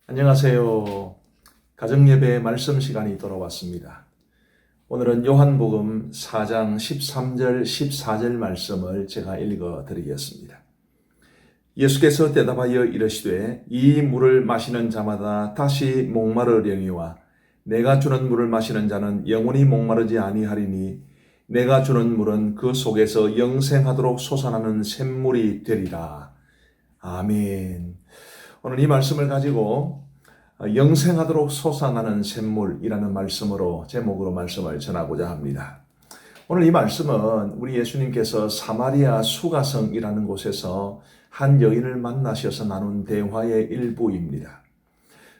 안녕하세요. 가정예배 말씀 시간이 돌아왔습니다. 오늘은 요한복음 4장 13절 14절 말씀을 제가 읽어 드리겠습니다. 예수께서 대답하여 이르시되 이 물을 마시는 자마다 다시 목마르려니와 내가 주는 물을 마시는 자는 영원히 목마르지 아니하리니 내가 주는 물은 그 속에서 영생하도록 솟아나는 샘물이 되리라. 아멘. 오늘 이 말씀을 가지고 영생하도록 솟아나는 샘물이라는 말씀으로 제목으로 말씀을 전하고자 합니다. 오늘 이 말씀은 우리 예수님께서 사마리아 수가성이라는 곳에서 한 여인을 만나셔서 나눈 대화의 일부입니다.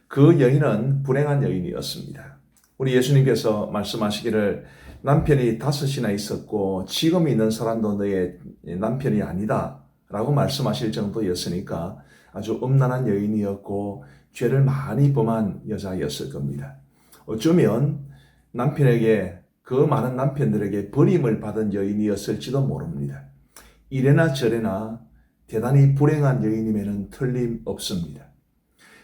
그 여인은 불행한 여인이었습니다. 우리 예수님께서 말씀하시기를 남편이 5이나 있었고 지금 있는 사람도 너의 남편이 아니다 라고 말씀하실 정도였으니까 아주 음란한 여인이었고 죄를 많이 범한 여자였을 겁니다. 어쩌면 남편에게 그 많은 남편들에게 버림을 받은 여인이었을지도 모릅니다. 이래나 저래나 대단히 불행한 여인임에는 틀림없습니다.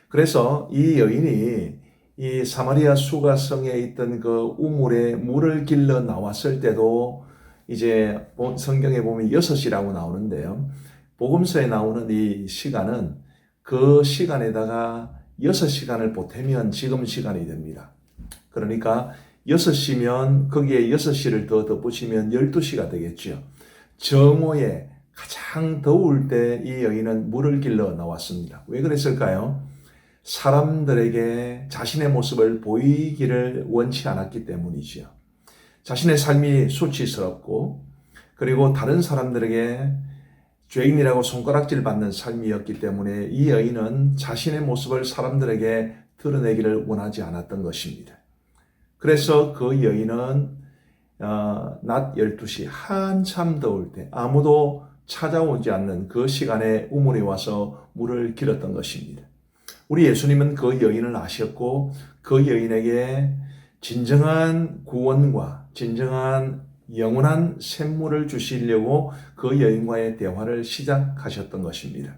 그래서 이 여인이 이 사마리아 수가성에 있던 그 우물에 물을 길러 나왔을 때도 이제 성경에 보면 6이라고 나오는데요. 복음서에 나오는 이 시간은 그 시간에다가 6시간을 보태면 지금 시간이 됩니다. 그러니까 6시면 거기에 6시를 더 덧붙이면 12시가 되겠죠. 정오에 가장 더울 때 이 여인은 물을 길러 나왔습니다. 왜 그랬을까요? 사람들에게 자신의 모습을 보이기를 원치 않았기 때문이죠. 자신의 삶이 수치스럽고 그리고 다른 사람들에게 죄인이라고 손가락질 받는 삶이었기 때문에 이 여인은 자신의 모습을 사람들에게 드러내기를 원하지 않았던 것입니다. 그래서 그 여인은 낮 12시 한참 더울 때 아무도 찾아오지 않는 그 시간에 우물에 와서 물을 길었던 것입니다. 우리 예수님은 그 여인을 아셨고 그 여인에게 진정한 구원과 진정한 영원한 샘물을 주시려고 그 여인과의 대화를 시작하셨던 것입니다.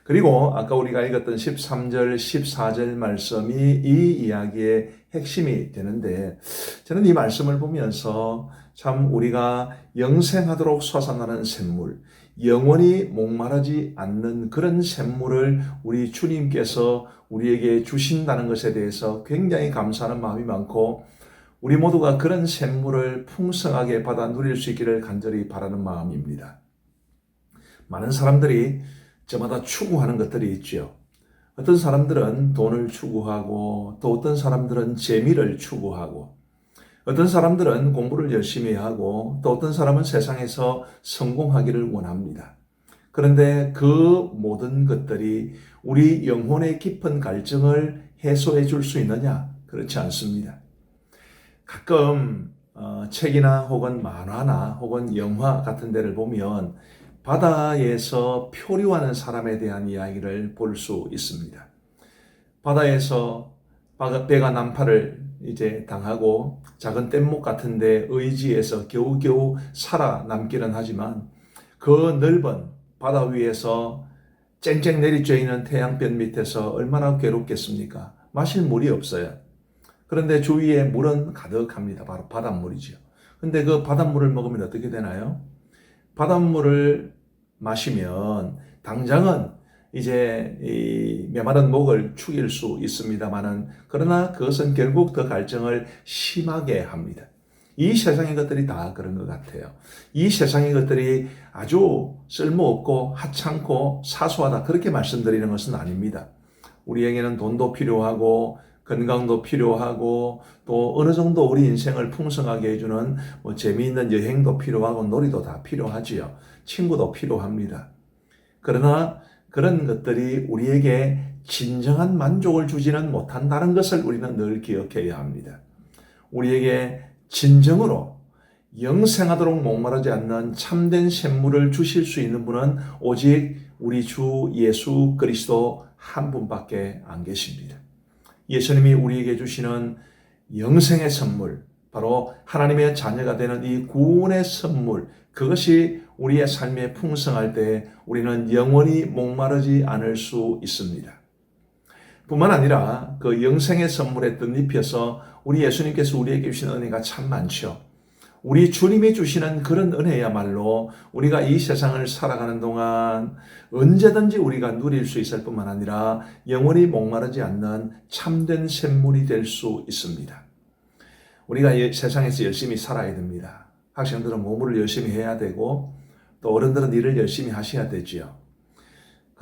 그리고 아까 우리가 읽었던 13절, 14절 말씀이 이 이야기의 핵심이 되는데 저는 이 말씀을 보면서 참 우리가 영생하도록 솟아나는 샘물, 영원히 목마르지 않는 그런 샘물을 우리 주님께서 우리에게 주신다는 것에 대해서 굉장히 감사하는 마음이 많고 우리 모두가 그런 샘물을 풍성하게 받아 누릴 수 있기를 간절히 바라는 마음입니다. 많은 사람들이 저마다 추구하는 것들이 있죠. 어떤 사람들은 돈을 추구하고 또 어떤 사람들은 재미를 추구하고 어떤 사람들은 공부를 열심히 하고 또 어떤 사람은 세상에서 성공하기를 원합니다. 그런데 그 모든 것들이 우리 영혼의 깊은 갈증을 해소해 줄 수 있느냐? 그렇지 않습니다. 가끔 책이나 혹은 만화나 혹은 영화 같은 데를 보면 바다에서 표류하는 사람에 대한 이야기를 볼 수 있습니다. 바다에서 배가 난파를 이제 당하고 작은 뗏목 같은 데 의지해서 겨우겨우 살아남기는 하지만 그 넓은 바다 위에서 쨍쨍 내리쬐 있는 태양볕 밑에서 얼마나 괴롭겠습니까? 마실 물이 없어요. 그런데 주위에 물은 가득합니다. 바로 바닷물이죠. 근데 그 바닷물을 먹으면 어떻게 되나요? 바닷물을 마시면 당장은 이제 이 메마른 목을 축일 수 있습니다만은 그러나 그것은 결국 더 갈증을 심하게 합니다. 이 세상의 것들이 다 그런 것 같아요. 이 세상의 것들이 아주 쓸모없고 하찮고 사소하다 그렇게 말씀드리는 것은 아닙니다. 우리에게는 돈도 필요하고 건강도 필요하고 또 어느 정도 우리 인생을 풍성하게 해주는 재미있는 여행도 필요하고 놀이도 다 필요하지요. 친구도 필요합니다. 그러나 그런 것들이 우리에게 진정한 만족을 주지는 못한다는 것을 우리는 늘 기억해야 합니다. 우리에게 진정으로 영생하도록 목마르지 않는 참된 샘물을 주실 수 있는 분은 오직 우리 주 예수 그리스도 한 분밖에 안 계십니다. 예수님이 우리에게 주시는 영생의 선물, 바로 하나님의 자녀가 되는 이 구원의 선물, 그것이 우리의 삶에 풍성할 때 우리는 영원히 목마르지 않을 수 있습니다. 뿐만 아니라 그 영생의 선물에 뜻입혀서 우리 예수님께서 우리에게 주신 은혜가 참 많죠. 우리 주님이 주시는 그런 은혜야말로 우리가 이 세상을 살아가는 동안 언제든지 우리가 누릴 수 있을 뿐만 아니라 영원히 목마르지 않는 참된 샘물이 될 수 있습니다. 우리가 세상에서 열심히 살아야 됩니다. 학생들은 공부를 열심히 해야 되고 또 어른들은 일을 열심히 하셔야 되지요.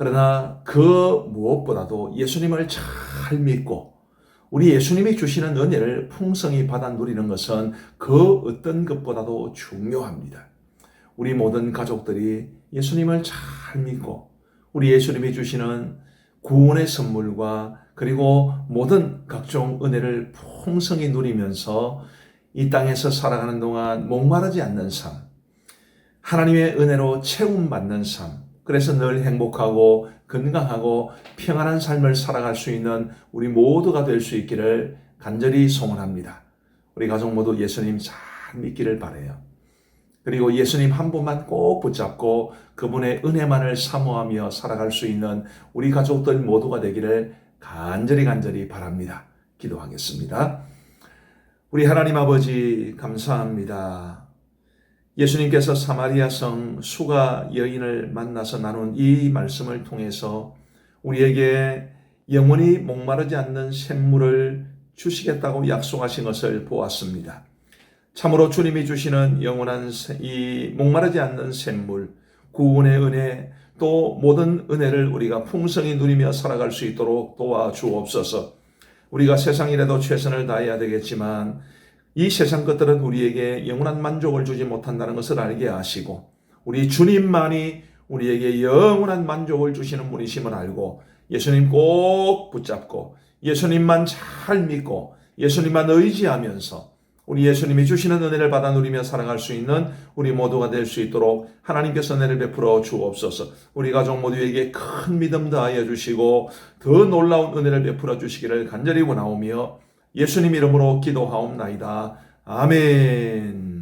그러나 그 무엇보다도 예수님을 잘 믿고 우리 예수님이 주시는 은혜를 풍성히 받아 누리는 것은 그 어떤 것보다도 중요합니다. 우리 모든 가족들이 예수님을 잘 믿고 우리 예수님이 주시는 구원의 선물과 그리고 모든 각종 은혜를 풍성히 누리면서 이 땅에서 살아가는 동안 목마르지 않는 삶, 하나님의 은혜로 채움받는 삶, 그래서 늘 행복하고 건강하고 평안한 삶을 살아갈 수 있는 우리 모두가 될 수 있기를 간절히 소원합니다. 우리 가족 모두 예수님 잘 믿기를 바라요. 그리고 예수님 한 분만 꼭 붙잡고 그분의 은혜만을 사모하며 살아갈 수 있는 우리 가족들 모두가 되기를 간절히 바랍니다. 기도하겠습니다. 우리 하나님 아버지 감사합니다. 예수님께서 사마리아 성 수가 여인을 만나서 나눈 이 말씀을 통해서 우리에게 영원히 목마르지 않는 샘물을 주시겠다고 약속하신 것을 보았습니다. 참으로 주님이 주시는 영원한 이 목마르지 않는 샘물, 구원의 은혜, 또 모든 은혜를 우리가 풍성히 누리며 살아갈 수 있도록 도와주옵소서. 우리가 세상이라도 최선을 다해야 되겠지만 이 세상 것들은 우리에게 영원한 만족을 주지 못한다는 것을 알게 하시고 우리 주님만이 우리에게 영원한 만족을 주시는 분이심을 알고 예수님 꼭 붙잡고 예수님만 잘 믿고 예수님만 의지하면서 우리 예수님이 주시는 은혜를 받아 누리며 살아갈 수 있는 우리 모두가 될 수 있도록 하나님께서 은혜를 베풀어 주옵소서. 우리 가족 모두에게 큰 믿음 더하여 주시고 더 놀라운 은혜를 베풀어 주시기를 간절히 원하오며 예수님 이름으로 기도하옵나이다. 아멘.